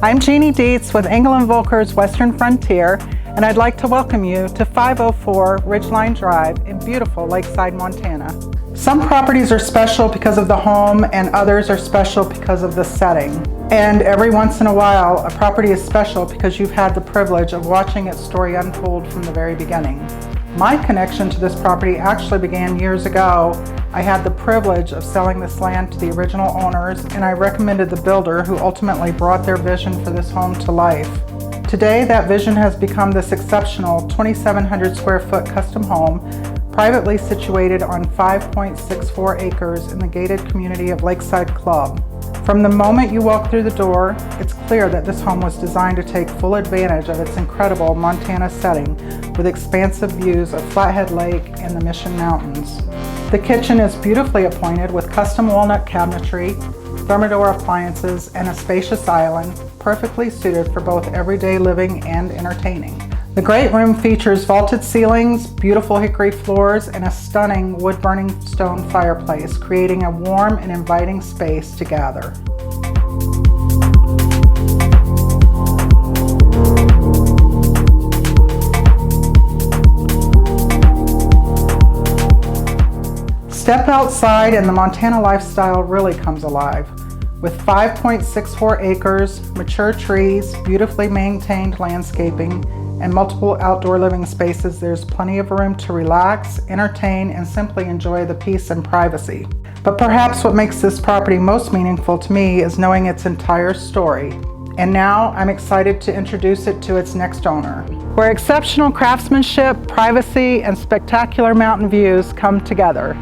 I'm Jeanie Deetz with Engel & Volker's Western Frontier, and I'd like to welcome you to 504 Ridgeline Drive in beautiful Lakeside, Montana. Some properties are special because of the home and others are special because of the setting. And every once in a while, a property is special because you've had the privilege of watching its story unfold from the very beginning. My connection to this property actually began years ago. I had the privilege of selling this land to the original owners, and I recommended the builder who ultimately brought their vision for this home to life. Today, that vision has become this exceptional 2,700 square foot custom home, privately situated on 5.64 acres in the gated community of Lakeside Club. From the moment you walk through the door, it's clear that this home was designed to take full advantage of its incredible Montana setting with expansive views of Flathead Lake and the Mission Mountains. The kitchen is beautifully appointed with custom walnut cabinetry, Thermador appliances, and a spacious island, perfectly suited for both everyday living and entertaining. The great room features vaulted ceilings, beautiful hickory floors, and a stunning wood-burning stone fireplace, creating a warm and inviting space to gather. Step outside and the Montana lifestyle really comes alive. With 5.64 acres, mature trees, beautifully maintained landscaping, and multiple outdoor living spaces, there's plenty of room to relax, entertain, and simply enjoy the peace and privacy. But perhaps what makes this property most meaningful to me is knowing its entire story. And now I'm excited to introduce it to its next owner, where exceptional craftsmanship, privacy, and spectacular mountain views come together.